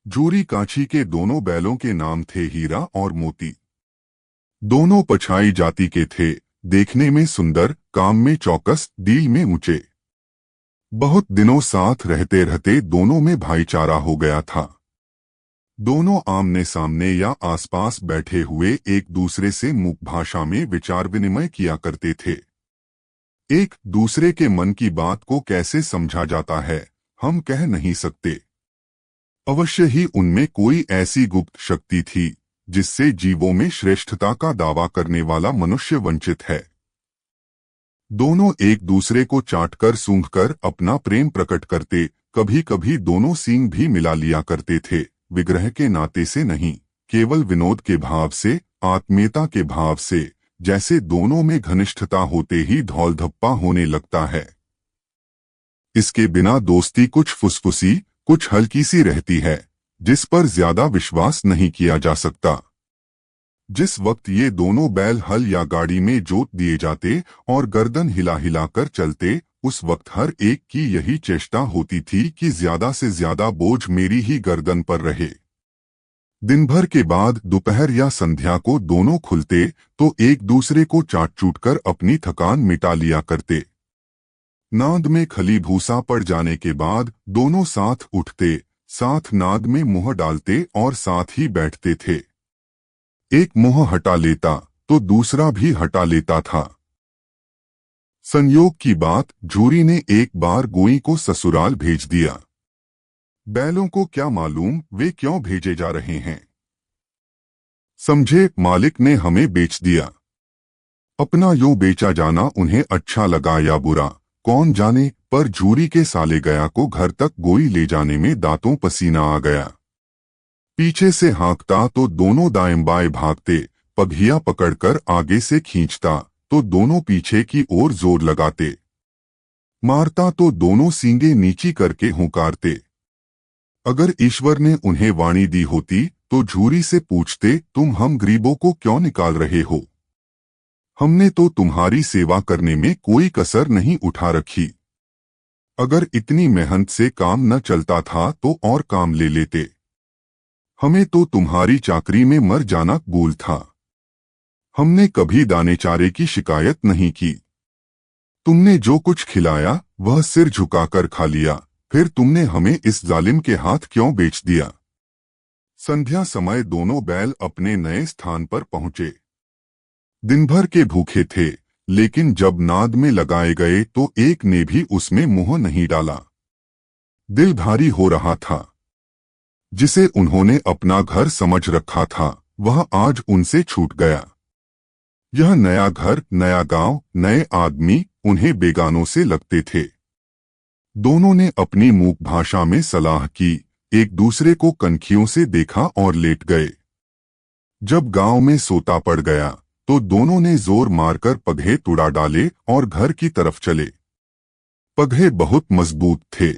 Jury Kanchi के दोनों बैलों के नाम थे हीरा और मोती। दोनों पछाई जाति के थे, देखने में सुंदर, काम में चौकस, दिल में ऊंचे। बहुत दिनों साथ रहते रहते दोनों में भाईचारा हो गया था। दोनों आमने सामने या आसपास बैठे हुए एक दूसरे से मुख भाषा में विचार विनिमय किया करते थे। एक दूसरे के मन की बात को कैसे समझा जाता है, हम कह नहीं सकते। अवश्य ही उनमें कोई ऐसी गुप्त शक्ति थी जिससे जीवों में श्रेष्ठता का दावा करने वाला मनुष्य वंचित है। दोनों एक दूसरे को चाटकर सूंघकर अपना प्रेम प्रकट करते, कभी कभी दोनों सींग भी मिला लिया करते थे, विग्रह के नाते से नहीं, केवल विनोद के भाव से, आत्मीयता के भाव से, जैसे दोनों में घनिष्ठता होते ही धौल धप्पा होने लगता है। इसके बिना दोस्ती कुछ फुसफुसी, कुछ हल्की सी रहती है, जिस पर ज्यादा विश्वास नहीं किया जा सकता। जिस वक्त ये दोनों बैल हल या गाड़ी में जोत दिए जाते और गर्दन हिला हिला कर चलते, उस वक्त हर एक की यही चेष्टा होती थी कि ज्यादा से ज्यादा बोझ मेरी ही गर्दन पर रहे। दिन भर के बाद दोपहर या संध्या को दोनों खुलते तो एक दूसरे को चाट चूट कर अपनी थकान मिटा लिया करते। नाद में खली भूसा पड़ जाने के बाद दोनों साथ उठते, साथ नाद में मुंह डालते और साथ ही बैठते थे। एक मुंह हटा लेता तो दूसरा भी हटा लेता था। संयोग की बात, जूरी ने एक बार गोई को ससुराल भेज दिया। बैलों को क्या मालूम वे क्यों भेजे जा रहे हैं। समझे मालिक ने हमें बेच दिया। अपना यूं बेचा जाना उन्हें अच्छा लगा या बुरा, कौन जाने, पर जूरी के साले गया को घर तक गोई ले जाने में दांतों पसीना आ गया। पीछे से हाँकता तो दोनों दाएं बाएं भागते, पगहिया पकड़कर आगे से खींचता तो दोनों पीछे की ओर जोर लगाते, मारता तो दोनों सींगे नीची करके हुंकारते। अगर ईश्वर ने उन्हें वाणी दी होती तो जूरी से पूछते, तुम हम गरीबों को क्यों निकाल रहे हो? हमने तो तुम्हारी सेवा करने में कोई कसर नहीं उठा रखी। अगर इतनी मेहनत से काम न चलता था तो और काम ले लेते। हमें तो तुम्हारी चाकरी में मर जाना कबूल था। हमने कभी दाने चारे की शिकायत नहीं की। तुमने जो कुछ खिलाया वह सिर झुकाकर खा लिया, फिर तुमने हमें इस जालिम के हाथ क्यों बेच दिया? संध्या समय दोनों बैल अपने नए स्थान पर पहुंचे। दिन भर के भूखे थे, लेकिन जब नाद में लगाए गए तो एक ने भी उसमें मुंह नहीं डाला। दिल भारी हो रहा था। जिसे उन्होंने अपना घर समझ रखा था वह आज उनसे छूट गया। यह नया घर, नया गांव, नए आदमी उन्हें बेगानों से लगते थे। दोनों ने अपनी मूक भाषा में सलाह की, एक दूसरे को कनखियों से देखा और लेट गए। जब गांव में सोता पड़ गया तो दोनों ने जोर मारकर पगहे तुड़ा डाले और घर की तरफ चले। पगहे बहुत मजबूत थे।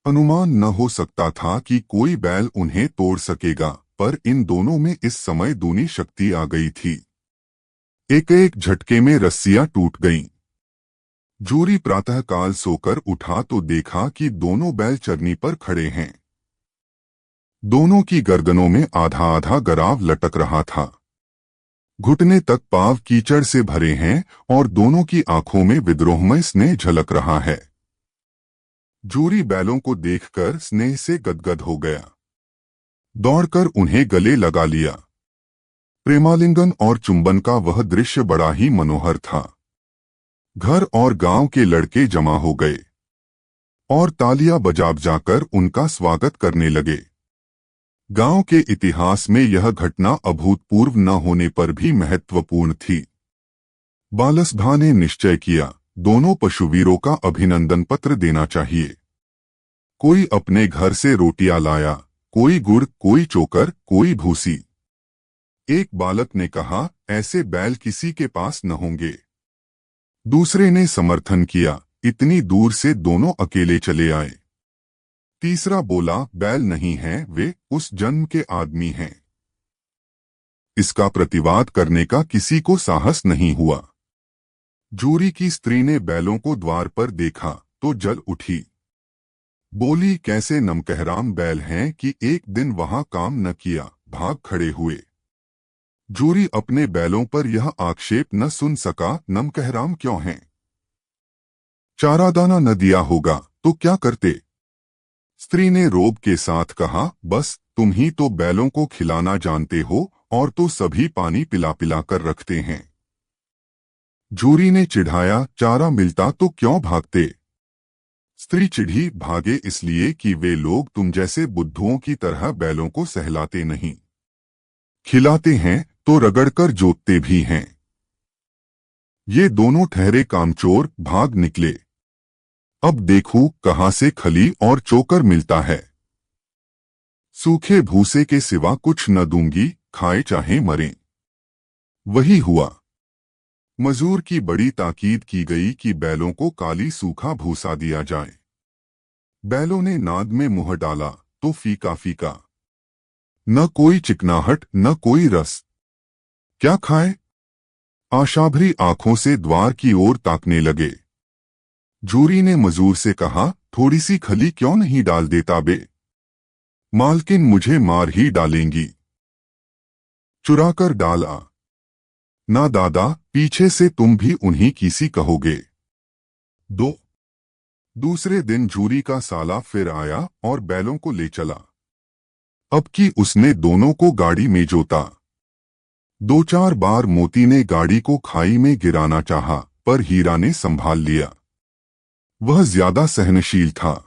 अनुमान न हो सकता था कि कोई बैल उन्हें तोड़ सकेगा, पर इन दोनों में इस समय दूनी शक्ति आ गई थी। एक एक झटके में रस्सियां टूट गईं। जूरी प्रातःकाल सोकर उठा तो देखा कि दोनों बैल चरनी पर खड़े हैं। दोनों की गर्दनों में आधा आधा गराव लटक रहा था। घुटने तक पांव कीचड़ से भरे हैं और दोनों की आंखों में विद्रोहमय स्नेह झलक रहा है। जूरी बैलों को देखकर स्नेह से गदगद हो गया। दौड़कर उन्हें गले लगा लिया। प्रेमालिंगन और चुंबन का वह दृश्य बड़ा ही मनोहर था। घर और गांव के लड़के जमा हो गए और तालियां बजा बजाकर उनका स्वागत करने लगे। गांव के इतिहास में यह घटना अभूतपूर्व न होने पर भी महत्वपूर्ण थी। बालसभा ने निश्चय किया, दोनों पशुवीरों का अभिनंदन पत्र देना चाहिए। कोई अपने घर से रोटियां लाया, कोई गुड़, कोई चोकर, कोई भूसी। एक बालक ने कहा, ऐसे बैल किसी के पास न होंगे। दूसरे ने समर्थन किया, इतनी दूर से दोनों अकेले चले आए। तीसरा बोला, बैल नहीं हैं, वे उस जन्म के आदमी हैं। इसका प्रतिवाद करने का किसी को साहस नहीं हुआ। जूरी की स्त्री ने बैलों को द्वार पर देखा तो जल उठी। बोली, कैसे नमकहराम बैल हैं कि एक दिन वहां काम न किया, भाग खड़े हुए। जूरी अपने बैलों पर यह आक्षेप न सुन सका, नमकहराम क्यों हैं? चारा दाना न दिया होगा तो क्या करते? स्त्री ने रोब के साथ कहा, बस तुम ही तो बैलों को खिलाना जानते हो, और तो सभी पानी पिला पिला कर रखते हैं। जूरी ने चिढ़ाया, चारा मिलता तो क्यों भागते? स्त्री चिढ़ी, भागे इसलिए कि वे लोग तुम जैसे बुद्धुओं की तरह बैलों को सहलाते नहीं, खिलाते हैं तो रगड़कर जोतते भी हैं। ये दोनों ठहरे कामचोर, भाग निकले। अब देखूं कहां से खली और चोकर मिलता है। सूखे भूसे के सिवा कुछ न दूंगी, खाए चाहे मरें। वही हुआ। मजूर की बड़ी ताकीद की गई कि बैलों को काली सूखा भूसा दिया जाए। बैलों ने नाद में मुंह डाला तो फीका फीका, न कोई चिकनाहट न कोई रस। क्या खाए? आशाभरी आंखों से द्वार की ओर ताकने लगे। जूरी ने मजूर से कहा, थोड़ी सी खली क्यों नहीं डाल देता बे? मालकिन मुझे मार ही डालेंगी। चुराकर डाला। ना दादा, पीछे से तुम भी उन्हीं की सी कहोगे। दूसरे दिन जूरी का साला फिर आया और बैलों को ले चला। अब की उसने दोनों को गाड़ी में जोता। दो चार बार मोती ने गाड़ी को खाई में गिराना चाहा, पर हीरा ने संभाल लिया। वह ज्यादा सहनशील था।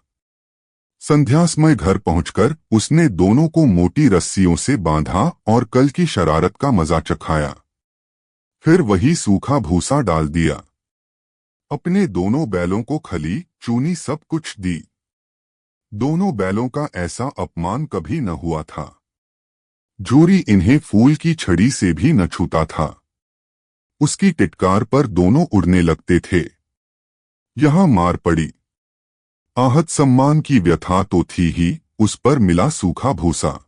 संध्या समय घर पहुंचकर उसने दोनों को मोटी रस्सियों से बांधा और कल की शरारत का मजा चखाया। फिर वही सूखा भूसा डाल दिया। अपने दोनों बैलों को खली चूनी सब कुछ दी। दोनों बैलों का ऐसा अपमान कभी न हुआ था। जूरी इन्हें फूल की छड़ी से भी न छूता था। उसकी टिटकार पर दोनों उड़ने लगते थे। यहां मार पड़ी। आहत सम्मान की व्यथा तो थी ही, उस पर मिला सूखा भूसा।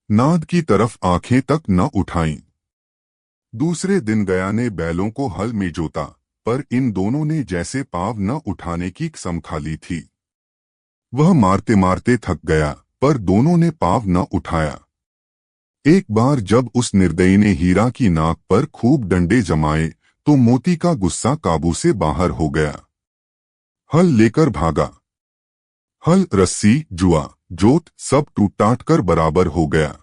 नाद की तरफ आंखें तक न उठाईं। दूसरे दिन गया ने बैलों को हल में जोता, पर इन दोनों ने जैसे पाँव न उठाने की कसम खा ली थी। वह मारते मारते थक गया, पर दोनों ने पाँव न उठाया। एक बार जब उस निर्दयी ने हीरा की नाक पर खूब डंडे जमाए, तो मोती का गुस्सा काबू से बाहर हो गया। हल लेकर भागा। हल, रस्सी, जुआ, जोत सब टूट टाट कर बराबर हो गया।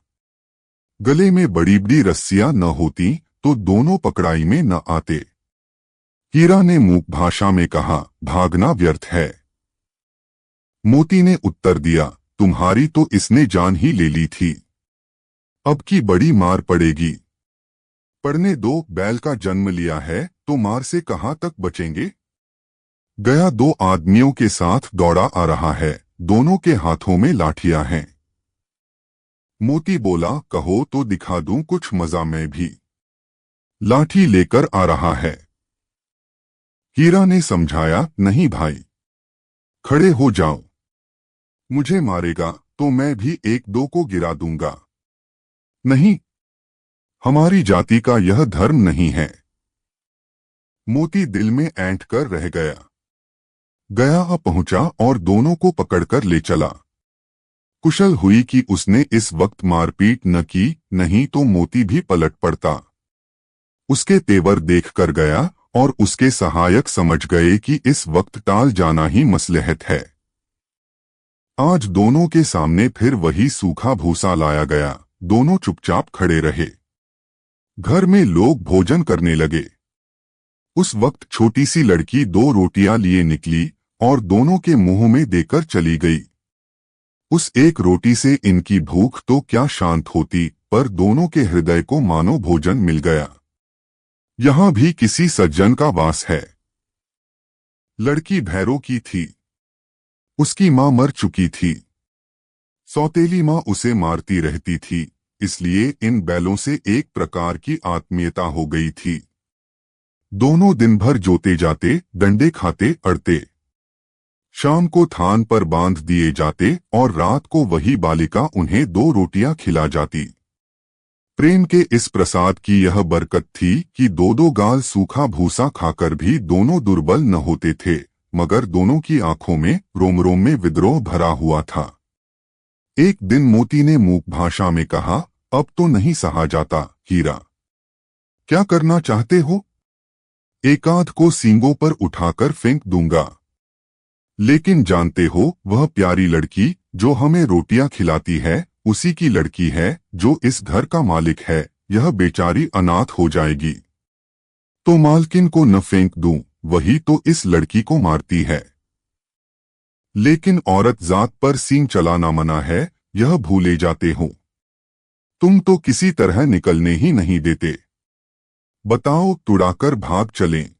गले में बड़ी बड़ी रस्सियां न होती तो दोनों पकड़ाई में न आते। हीरा ने मूक भाषा में कहा, भागना व्यर्थ है। मोती ने उत्तर दिया, तुम्हारी तो इसने जान ही ले ली थी। अब की बड़ी मार पड़ेगी। पढ़ने दो, बैल का जन्म लिया है तो मार से कहां तक बचेंगे? गया दो आदमियों के साथ दौड़ा आ रहा है, दोनों के हाथों में लाठियां हैं। मोती बोला, कहो तो दिखा दूं कुछ मजा मैं भी। लाठी लेकर आ रहा है। हीरा ने समझाया, नहीं भाई, खड़े हो जाओ। मुझे मारेगा तो मैं भी एक दो को गिरा दूंगा। नहीं, हमारी जाति का यह धर्म नहीं है। मोती दिल में ऐंठ कर रह गया। गया पहुंचा और दोनों को पकड़कर ले चला। कुशल हुई कि उसने इस वक्त मारपीट न की, नहीं तो मोती भी पलट पड़ता। उसके तेवर देखकर गया और उसके सहायक समझ गए कि इस वक्त टाल जाना ही मसलहत है। आज दोनों के सामने फिर वही सूखा भूसा लाया गया। दोनों चुपचाप खड़े रहे। घर में लोग भोजन करने लगे। उस वक्त छोटी सी लड़की दो रोटियां लिए निकली और दोनों के मुंह में देकर चली गई। उस एक रोटी से इनकी भूख तो क्या शांत होती, पर दोनों के हृदय को मानो भोजन मिल गया। यहां भी किसी सज्जन का वास है। लड़की भैरों की थी। उसकी मां मर चुकी थी। सौतेली मां उसे मारती रहती थी, इसलिए इन बैलों से एक प्रकार की आत्मीयता हो गई थी। दोनों दिन भर जोते जाते, डंडे खाते अड़ते। शाम को थान पर बांध दिए जाते और रात को वही बालिका उन्हें दो रोटियां खिला जाती। प्रेम के इस प्रसाद की यह बरकत थी कि दो दो गाल सूखा भूसा खाकर भी दोनों दुर्बल न होते थे, मगर दोनों की आंखों में रोम रोम में विद्रोह भरा हुआ था। एक दिन मोती ने मूक भाषा में कहा, अब तो नहीं सहा जाता हीरा। क्या करना चाहते हो? एकांत को सींगों पर उठाकर फेंक दूंगा। लेकिन जानते हो, वह प्यारी लड़की जो हमें रोटियां खिलाती है उसी की लड़की है जो इस घर का मालिक है। यह बेचारी अनाथ हो जाएगी तो मालकिन को न फेंक दूं, वही तो इस लड़की को मारती है। लेकिन औरत जात पर सींग चलाना मना है, यह भूले जाते हो। तुम तो किसी तरह निकलने ही नहीं देते। बताओ, तुड़ाकर भाग चलें?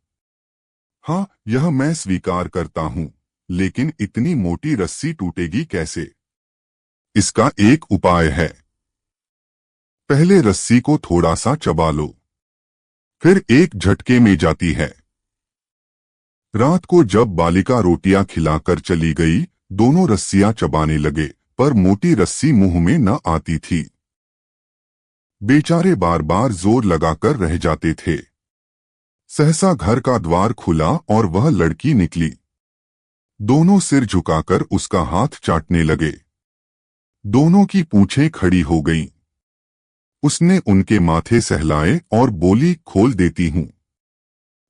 हाँ, यह मैं स्वीकार करता हूं, लेकिन इतनी मोटी रस्सी टूटेगी कैसे? इसका एक उपाय है। पहले रस्सी को थोड़ा सा चबा लो, फिर एक झटके में जाती है। रात को जब बालिका रोटियां खिलाकर चली गई, दोनों रस्सियां चबाने लगे, पर मोटी रस्सी मुंह में न आती थी। बेचारे बार बार जोर लगाकर रह जाते थे। सहसा घर का द्वार खुला और वह लड़की निकली। दोनों सिर झुकाकर उसका हाथ चाटने लगे। दोनों की पूंछें खड़ी हो गईं। उसने उनके माथे सहलाए और बोली, खोल देती हूं।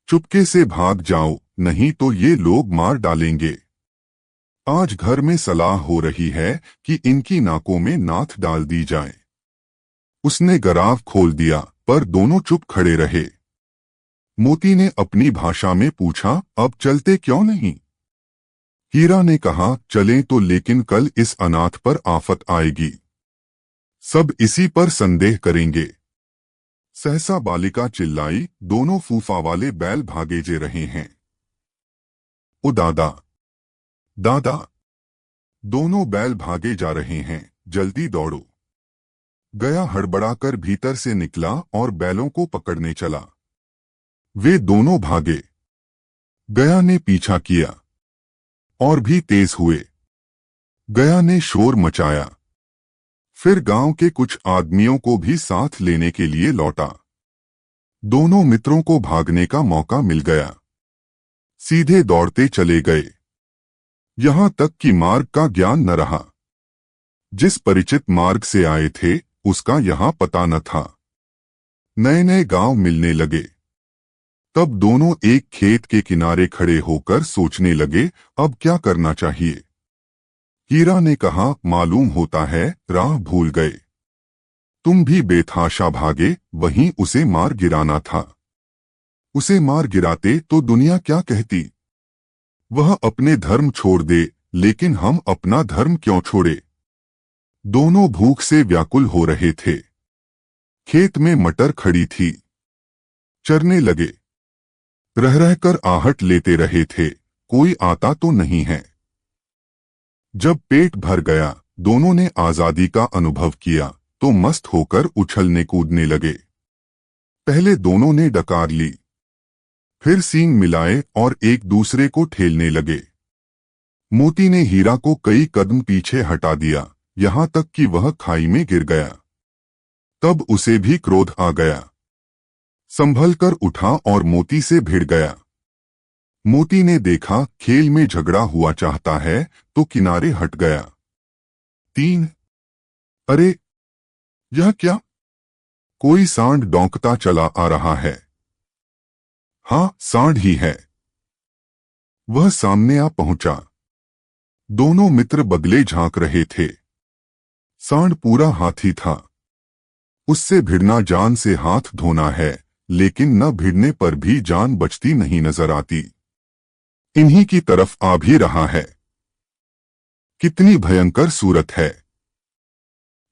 चुपके से भाग जाओ, नहीं तो ये लोग मार डालेंगे। आज घर में सलाह हो रही है कि इनकी नाकों में नाथ डाल दी जाए। उसने गराव खोल दिया, पर दोनों चुप खड़े रहे। मोती ने अपनी भाषा में पूछा, अब चलते क्यों नहीं? हीरा ने कहा, चलें तो, लेकिन कल इस अनाथ पर आफत आएगी। सब इसी पर संदेह करेंगे। सहसा बालिका चिल्लाई, दोनों फूफा वाले बैल भागे जे रहे हैं। ओ दादा, दादा, दोनों बैल भागे जा रहे हैं, जल्दी दौड़ो। गया हड़बड़ाकर भीतर से निकला और बैलों को पकड़ने चला। वे दोनों भागे। गया ने पीछा किया और भी तेज हुए। गया ने शोर मचाया। फिर गांव के कुछ आदमियों को भी साथ लेने के लिए लौटा। दोनों मित्रों को भागने का मौका मिल गया। सीधे दौड़ते चले गए। यहां तक कि मार्ग का ज्ञान न रहा। जिस परिचित मार्ग से आए थे उसका यहां पता न था। नए नए गांव मिलने लगे। तब दोनों एक खेत के किनारे खड़े होकर सोचने लगे, अब क्या करना चाहिए। हीरा ने कहा, मालूम होता है राह भूल गए। तुम भी बेतहाशा भागे, वहीं उसे मार गिराना था। उसे मार गिराते तो दुनिया क्या कहती? वह अपने धर्म छोड़ दे, लेकिन हम अपना धर्म क्यों छोड़े? दोनों भूख से व्याकुल हो रहे थे। खेत में मटर खड़ी थी। चरने लगे। रह रहकर आहट लेते रहे थे, कोई आता तो नहीं है। जब पेट भर गया, दोनों ने आजादी का अनुभव किया तो मस्त होकर उछलने कूदने लगे। पहले दोनों ने डकार ली, फिर सींग मिलाए और एक दूसरे को ठेलने लगे। मोती ने हीरा को कई कदम पीछे हटा दिया, यहां तक कि वह खाई में गिर गया। तब उसे भी क्रोध आ गया। संभल कर उठा और मोती से भिड़ गया। मोती ने देखा खेल में झगड़ा हुआ चाहता है तो किनारे हट गया। 3 अरे, यह क्या? कोई सांड डौंकता चला आ रहा है। हाँ, सांड ही है। वह सामने आ पहुंचा। दोनों मित्र बगले झांक रहे थे। सांड पूरा हाथी था। उससे भिड़ना जान से हाथ धोना है, लेकिन न भिड़ने पर भी जान बचती नहीं नजर आती। इन्हीं की तरफ आ भी रहा है। कितनी भयंकर सूरत है।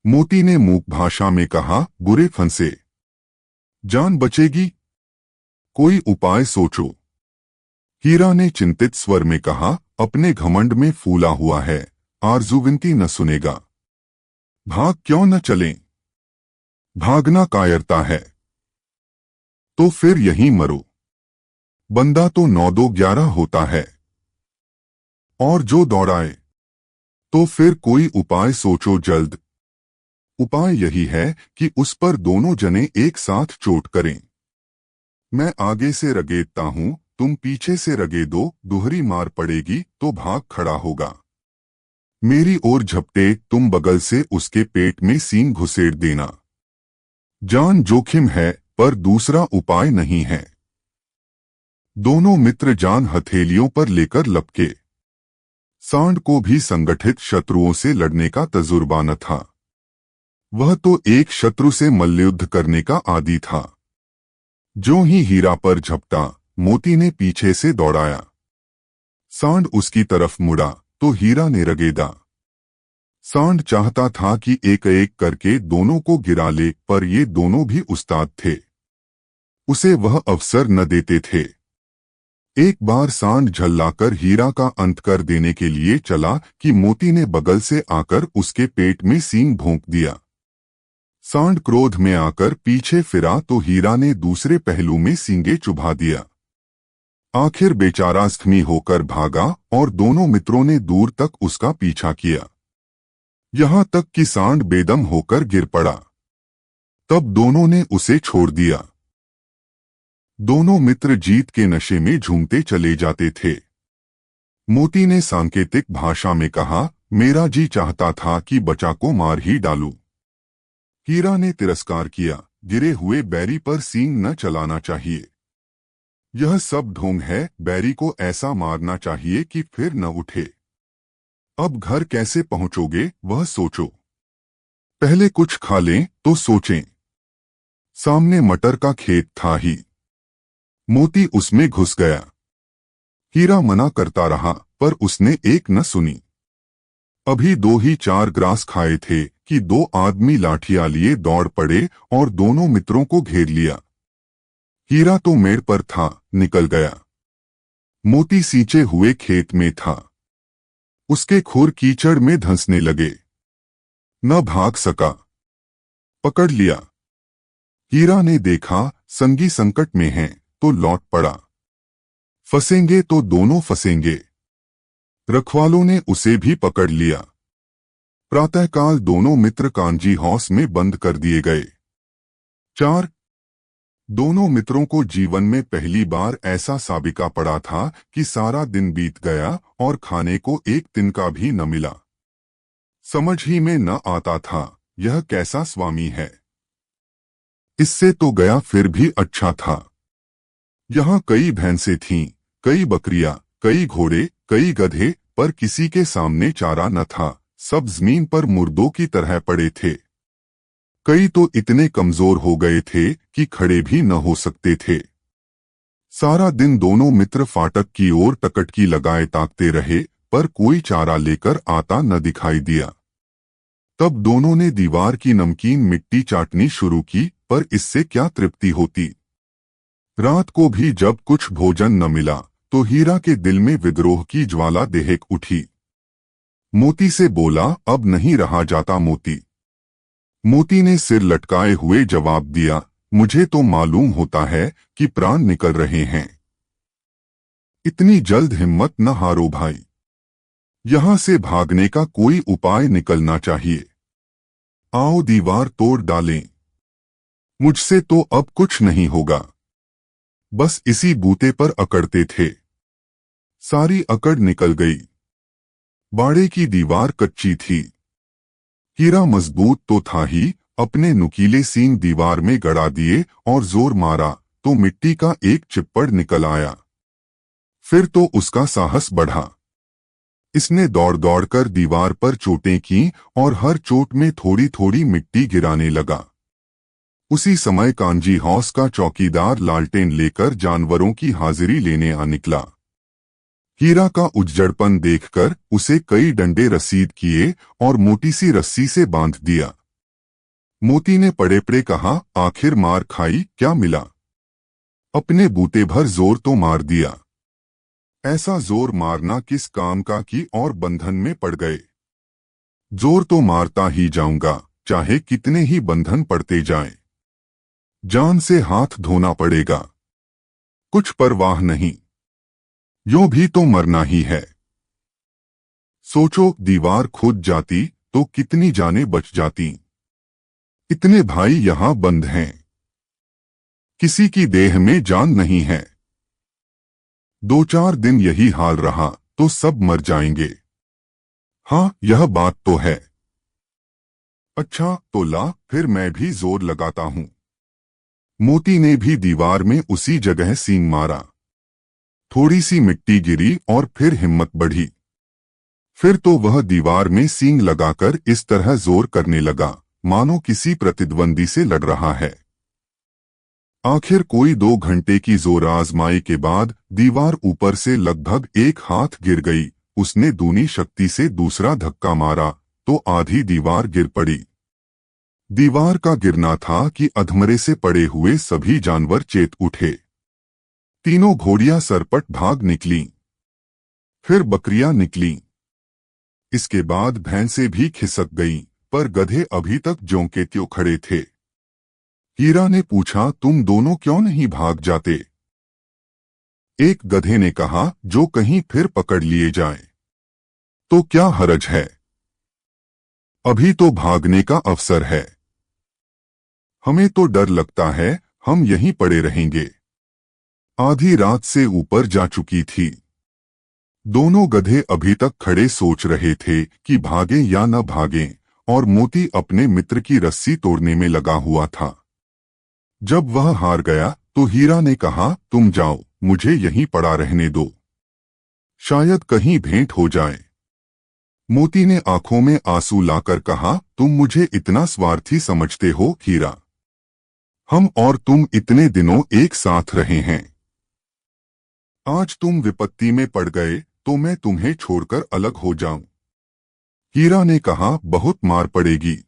मोती ने मूक भाषा में कहा, बुरे फंसे। जान बचेगी? कोई उपाय सोचो। हीरा ने चिंतित स्वर में कहा, अपने घमंड में फूला हुआ है, आरज़ू विनती न सुनेगा। भाग क्यों न चलें? भागना कायरता है। तो फिर यहीं मरो। बंदा तो 9-2-11 होता है। और जो दौड़ाए। तो फिर कोई उपाय सोचो जल्द। उपाय यही है कि उस पर दोनों जने एक साथ चोट करें। मैं आगे से रगेदता हूं, तुम पीछे से रगे दो, दोहरी मार पड़ेगी तो भाग खड़ा होगा। मेरी ओर झपटे तुम बगल से उसके पेट में सींग घुसेड़ देना। जान जोखिम है पर दूसरा उपाय नहीं है। दोनों मित्र जान हथेलियों पर लेकर लपके। सांड को भी संगठित शत्रुओं से लड़ने का तजुर्बा न था। वह तो एक शत्रु से मल्लयुद्ध करने का आदी था। जो ही हीरा पर झपटा, मोती ने पीछे से दौड़ाया। सांड उसकी तरफ मुड़ा तो हीरा ने रगेदा। सांड चाहता था कि एक एक करके दोनों को गिरा ले, पर ये दोनों भी उस्ताद थे। उसे वह अवसर न देते थे। एक बार सांड झल्लाकर हीरा का अंत कर देने के लिए चला कि मोती ने बगल से आकर उसके पेट में सींग भोंक दिया। सांड क्रोध में आकर पीछे फिरा तो हीरा ने दूसरे पहलू में सींगे चुभा दिया। आखिर बेचारा जख्मी होकर भागा और दोनों मित्रों ने दूर तक उसका पीछा किया, यहां तक कि सांड बेदम होकर गिर पड़ा। तब दोनों ने उसे छोड़ दिया। दोनों मित्र जीत के नशे में झूमते चले जाते थे। मोती ने सांकेतिक भाषा में कहा, मेरा जी चाहता था कि बचा को मार ही डालूं। हीरा ने तिरस्कार किया, गिरे हुए बैरी पर सींग न चलाना चाहिए। यह सब ढोंग है, बैरी को ऐसा मारना चाहिए कि फिर न उठे। अब घर कैसे पहुंचोगे वह सोचो। पहले कुछ खा लें तो सोचें। सामने मटर का खेत था ही। मोती उसमें घुस गया। हीरा मना करता रहा पर उसने एक न सुनी। अभी 2 ही 4 ग्रास खाए थे कि 2 आदमी लाठियां लिए दौड़ पड़े और दोनों मित्रों को घेर लिया। हीरा तो मेड़ पर था, निकल गया। मोती सींचे हुए खेत में था। उसके खुर कीचड़ में धंसने लगे। न भाग सका। पकड़ लिया। हीरा ने देखा संगी संकट में हैं तो लौट पड़ा। फंसेंगे तो दोनों फंसेंगे। रखवालों ने उसे भी पकड़ लिया। प्रातःकाल दोनों मित्र कांजी हाउस में बंद कर दिए गए। 4 दोनों मित्रों को जीवन में पहली बार ऐसा साबिका पड़ा था कि सारा दिन बीत गया और खाने को एक तिनका भी न मिला। समझ ही में न आता था यह कैसा स्वामी है। इससे तो गया फिर भी अच्छा था। यहाँ कई भैंसें थीं, कई बकरियां, कई घोड़े, कई गधे, पर किसी के सामने चारा न था। सब जमीन पर मुर्दों की तरह पड़े थे। कई तो इतने कमजोर हो गए थे कि खड़े भी न हो सकते थे। सारा दिन दोनों मित्र फाटक की ओर टकटकी लगाए ताकते रहे, पर कोई चारा लेकर आता न दिखाई दिया। तब दोनों ने दीवार की नमकीन मिट्टी चाटनी शुरू की, पर इससे क्या तृप्ति होती। रात को भी जब कुछ भोजन न मिला तो हीरा के दिल में विद्रोह की ज्वाला दहक उठी। मोती से बोला, अब नहीं रहा जाता मोती। मोती ने सिर लटकाए हुए जवाब दिया, मुझे तो मालूम होता है कि प्राण निकल रहे हैं। इतनी जल्द हिम्मत न हारो भाई। यहां से भागने का कोई उपाय निकलना चाहिए। आओ दीवार तोड़ डालें। मुझसे तो अब कुछ नहीं होगा। बस इसी बूते पर अकड़ते थे। सारी अकड़ निकल गई। बाड़े की दीवार कच्ची थी। हीरा मजबूत तो था ही, अपने नुकीले सींग दीवार में गड़ा दिए और जोर मारा तो मिट्टी का एक चिप्पड़ निकल आया। फिर तो उसका साहस बढ़ा। इसने दौड़ दौड़कर दीवार पर चोटें की और हर चोट में थोड़ी थोड़ी मिट्टी गिराने लगा। उसी समय कांजी हाउस का चौकीदार लालटेन लेकर जानवरों की हाजिरी लेने आ निकला। हीरा का उजड़पन देखकर उसे कई डंडे रसीद किए और मोटी सी रस्सी से बांध दिया। मोती ने पड़े पड़े कहा, आखिर मार खाई, क्या मिला। अपने बूते भर जोर तो मार दिया। ऐसा जोर मारना किस काम का कि और बंधन में पड़ गए। जोर तो मारता ही जाऊंगा, चाहे कितने ही बंधन पड़ते जाएं। जान से हाथ धोना पड़ेगा। कुछ परवाह नहीं। यूं भी तो मरना ही है। सोचो, दीवार खुद जाती तो कितनी जानें बच जाती। इतने भाई यहां बंद हैं। किसी की देह में जान नहीं है। 2-4 दिन यही हाल रहा तो सब मर जाएंगे। हाँ, यह बात तो है। अच्छा तो ला, फिर मैं भी जोर लगाता हूँ। मोती ने भी दीवार में उसी जगह सींग मारा। थोड़ी सी मिट्टी गिरी और फिर हिम्मत बढ़ी। फिर तो वह दीवार में सींग लगाकर इस तरह जोर करने लगा मानो किसी प्रतिद्वंदी से लड़ रहा है। आखिर कोई 2 घंटे की जोर आजमाई के बाद दीवार ऊपर से लगभग 1 हाथ गिर गई। उसने दूनी शक्ति से दूसरा धक्का मारा तो आधी दीवार गिर पड़ी। दीवार का गिरना था कि अधमरे से पड़े हुए सभी जानवर चेत उठे। तीनों घोड़ियां सरपट भाग निकलीं। फिर बकरियां निकलीं। इसके बाद भैंसें भी खिसक गईं, पर गधे अभी तक ज्यों के त्यों खड़े थे। हीरा ने पूछा, तुम दोनों क्यों नहीं भाग जाते? एक गधे ने कहा, जो कहीं फिर पकड़ लिए जाएं। तो क्या हरज है? अभी तो भागने का अवसर है। हमें तो डर लगता है, हम यहीं पड़े रहेंगे। आधी रात से ऊपर जा चुकी थी। दोनों गधे अभी तक खड़े सोच रहे थे कि भागें या न भागें, और मोती अपने मित्र की रस्सी तोड़ने में लगा हुआ था। जब वह हार गया तो हीरा ने कहा, तुम जाओ, मुझे यहीं पड़ा रहने दो। शायद कहीं भेंट हो जाए। मोती ने आंखों में आंसू लाकर कहा, तुम मुझे इतना स्वार्थी समझते हो हीरा? हम और तुम इतने दिनों एक साथ रहे हैं। आज तुम विपत्ति में पड़ गए तो मैं तुम्हें छोड़कर अलग हो जाऊं। हीरा ने कहा, बहुत मार पड़ेगी।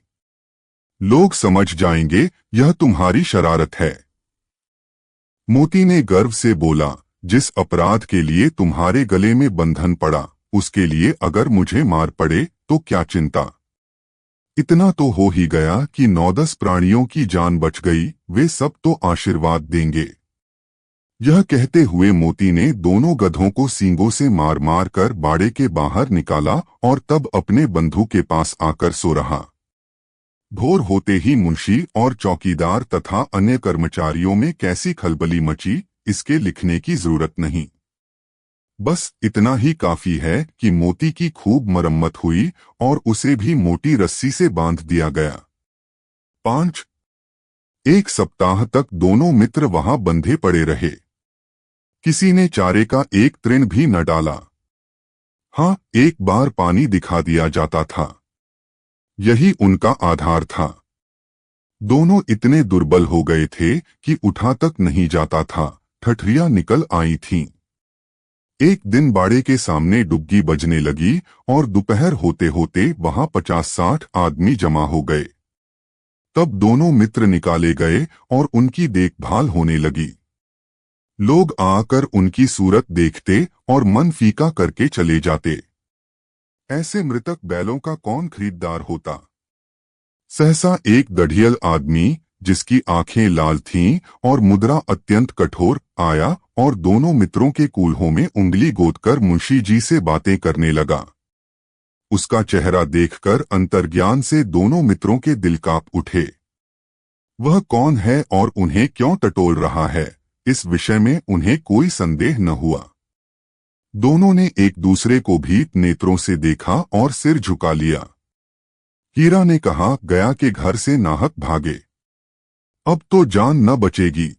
लोग समझ जाएंगे यह तुम्हारी शरारत है। मोती ने गर्व से बोला, जिस अपराध के लिए तुम्हारे गले में बंधन पड़ा, उसके लिए अगर मुझे मार पड़े तो क्या चिंता। इतना तो हो ही गया कि 9-10 प्राणियों की जान बच गई, वे सब तो आशीर्वाद देंगे। यह कहते हुए मोती ने दोनों गधों को सींगों से मार मार कर बाड़े के बाहर निकाला और तब अपने बंधु के पास आकर सो रहा। भोर होते ही मुंशी और चौकीदार तथा अन्य कर्मचारियों में कैसी खलबली मची, इसके लिखने की जरूरत नहीं। बस इतना ही काफी है कि मोती की खूब मरम्मत हुई और उसे भी मोटी रस्सी से बांध दिया गया। 5 एक सप्ताह तक दोनों मित्र वहां बंधे पड़े रहे। किसी ने चारे का एक तृण भी न डाला। हाँ, एक बार पानी दिखा दिया जाता था। यही उनका आधार था। दोनों इतने दुर्बल हो गए थे कि उठा तक नहीं जाता था, ठठरियां निकल आई थीं। एक दिन बाड़े के सामने डुग्गी बजने लगी और दोपहर होते होते वहां 50-60 आदमी जमा हो गए। तब दोनों मित्र निकाले गए और उनकी देखभाल होने लगी। लोग आकर उनकी सूरत देखते और मन फीका करके चले जाते। ऐसे मृतक बैलों का कौन खरीददार होता। सहसा एक दढ़ियल आदमी, जिसकी आंखें लाल थीं और मुद्रा अत्यंत कठोर, आया और दोनों मित्रों के कूल्हों में उंगली गोदकर मुंशी जी से बातें करने लगा। उसका चेहरा देखकर अंतर्ज्ञान से दोनों मित्रों के दिल कांप उठे। वह कौन है और उन्हें क्यों टटोल रहा है, इस विषय में उन्हें कोई संदेह न हुआ। दोनों ने एक दूसरे को भी नेत्रों से देखा और सिर झुका लिया। हीरा ने कहा, गया के घर से नाहक भागे, अब तो जान न बचेगी।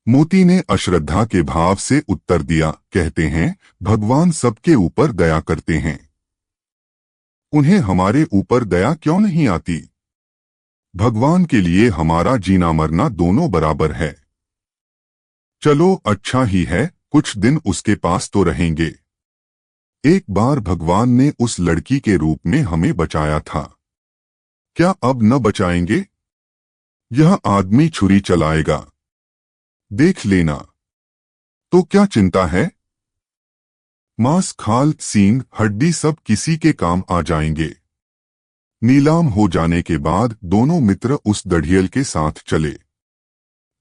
मोती ने अश्रद्धा के भाव से उत्तर दिया, कहते हैं भगवान सबके ऊपर दया करते हैं, उन्हें हमारे ऊपर दया क्यों नहीं आती। भगवान के लिए हमारा जीना मरना दोनों बराबर है। चलो अच्छा ही है, कुछ दिन उसके पास तो रहेंगे। एक बार भगवान ने उस लड़की के रूप में हमें बचाया था, क्या अब न बचाएंगे। यह आदमी छुरी चलाएगा, देख लेना। तो क्या चिंता है, मांस खाल सींग हड्डी सब किसी के काम आ जाएंगे। नीलाम हो जाने के बाद दोनों मित्र उस दढ़ियल के साथ चले।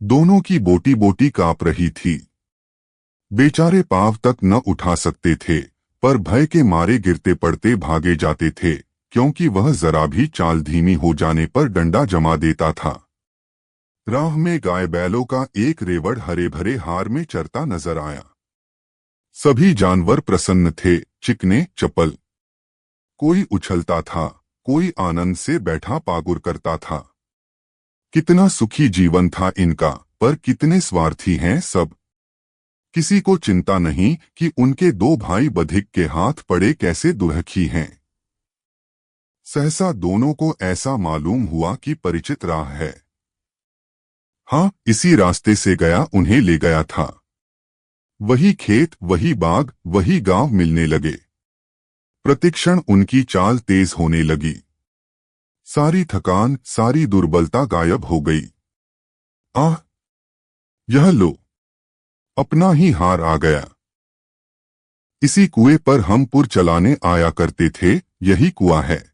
दोनों की बोटी बोटी कांप रही थी। बेचारे पांव तक न उठा सकते थे, पर भय के मारे गिरते पड़ते भागे जाते थे, क्योंकि वह जरा भी चाल धीमी हो जाने पर डंडा जमा देता था। राह में गाय बैलों का एक रेवड़ हरे भरे हार में चरता नजर आया। सभी जानवर प्रसन्न थे, चिकने चपल। कोई उछलता था, कोई आनंद से बैठा पागुर करता था। कितना सुखी जीवन था इनका, पर कितने स्वार्थी हैं सब। किसी को चिंता नहीं कि उनके दो भाई बधिक के हाथ पड़े कैसे दुर्हखी हैं। सहसा दोनों को ऐसा मालूम हुआ कि परिचित राह है। हाँ, इसी रास्ते से गया उन्हें ले गया था। वही खेत, वही बाग, वही गांव मिलने लगे। प्रतिक्षण उनकी चाल तेज होने लगी। सारी थकान, सारी दुर्बलता गायब हो गई। आह, यह लो, अपना ही हार आ गया। इसी कुएं पर हम पुर चलाने आया करते थे, यही कुआं है।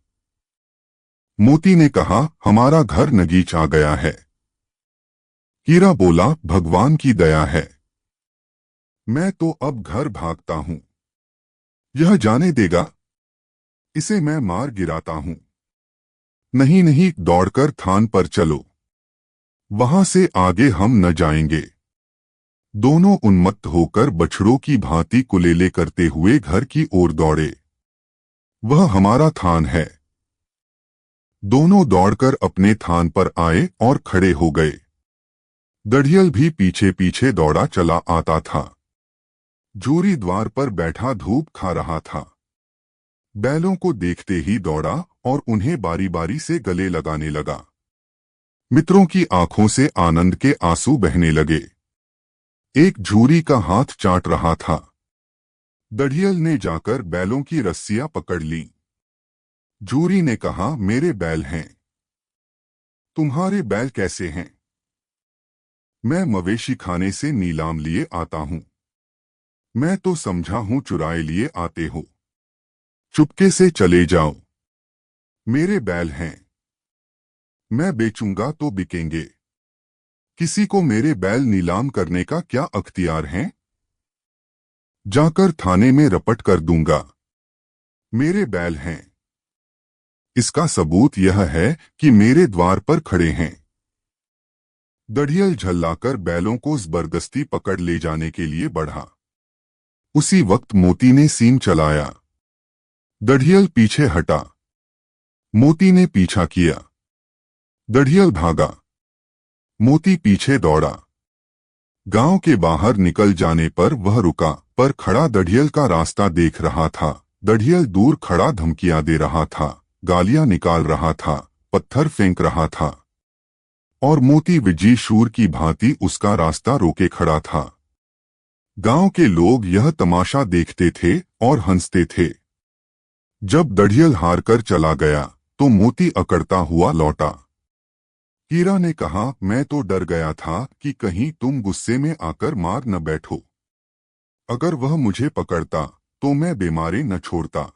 मोती ने कहा, हमारा घर नगीच आ गया है। हीरा बोला, भगवान की दया है। मैं तो अब घर भागता हूं। यह जाने देगा, इसे मैं मार गिराता हूं। नहीं नहीं, दौड़कर थान पर चलो, वहां से आगे हम न जाएंगे। दोनों उन्मत्त होकर बछड़ों की भांति कुलेले करते हुए घर की ओर दौड़े। वह हमारा थान है। दोनों दौड़कर अपने थान पर आए और खड़े हो गए। दढ़ियल भी पीछे पीछे दौड़ा चला आता था। जूरी द्वार पर बैठा धूप खा रहा था। बैलों को देखते ही दौड़ा और उन्हें बारी बारी से गले लगाने लगा। मित्रों की आंखों से आनंद के आंसू बहने लगे। एक झूरी का हाथ चाट रहा था। दढ़ियल ने जाकर बैलों की रस्सियां पकड़ ली। झूरी ने कहा, मेरे बैल हैं। तुम्हारे बैल कैसे हैं? मैं मवेशी खाने से नीलाम लिए आता हूं। मैं तो समझा हूं चुराए लिए आते हो। चुपके से चले जाओ। मेरे बैल हैं। मैं बेचूंगा तो बिकेंगे। किसी को मेरे बैल नीलाम करने का क्या अख्तियार है? जाकर थाने में रपट कर दूंगा। मेरे बैल हैं। इसका सबूत यह है कि मेरे द्वार पर खड़े हैं। दढ़ियल झल्लाकर बैलों को जबरदस्ती पकड़ ले जाने के लिए बढ़ा। उसी वक्त मोती ने सींग चलाया। दढ़ियल पीछे हटा। मोती ने पीछा किया। दढ़ियल भागा। मोती पीछे दौड़ा। गांव के बाहर निकल जाने पर वह रुका, पर खड़ा दढ़ियल का रास्ता देख रहा था। दढ़ियल दूर खड़ा धमकियां दे रहा था, गालियां निकाल रहा था, पत्थर फेंक रहा था, और मोती विजयी शूर की भांति उसका रास्ता रोके खड़ा था। गांव के लोग यह तमाशा देखते थे और हंसते थे। जब दढ़ियल हारकर चला गया तो मोती अकड़ता हुआ लौटा। हीरा ने कहा, मैं तो डर गया था कि कहीं तुम गुस्से में आकर मार न बैठो। अगर वह मुझे पकड़ता तो मैं बीमारी न छोड़ता।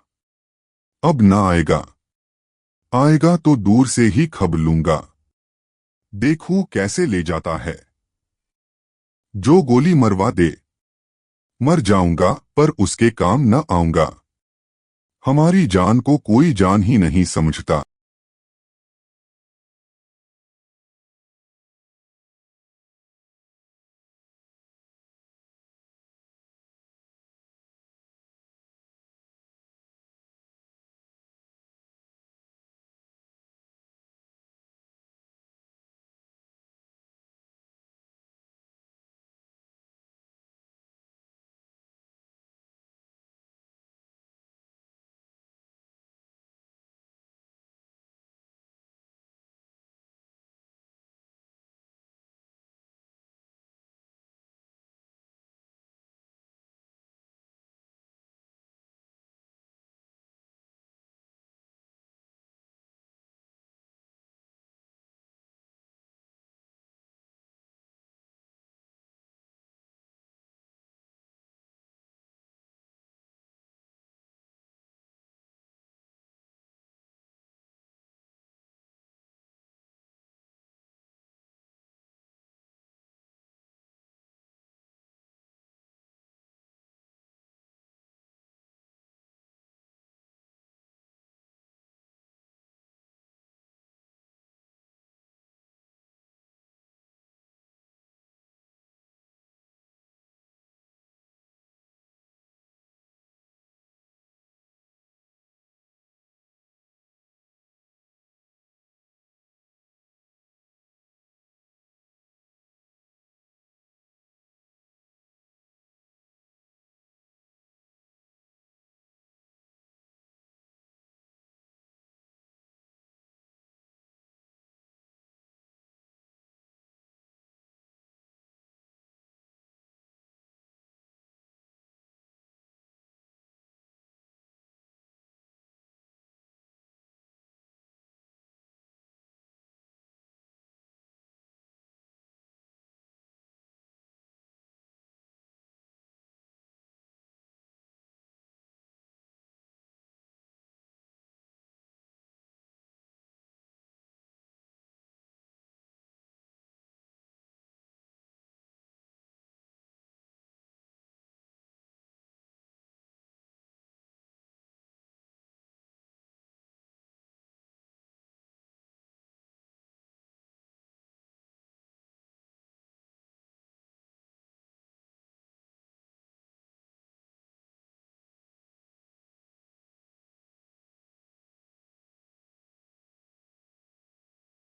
अब न आएगा। आएगा तो दूर से ही खब लूंगा। देखूं कैसे ले जाता है। जो गोली मरवा दे। मर जाऊंगा पर उसके काम न आऊंगा। हमारी जान को कोई जान ही नहीं समझता।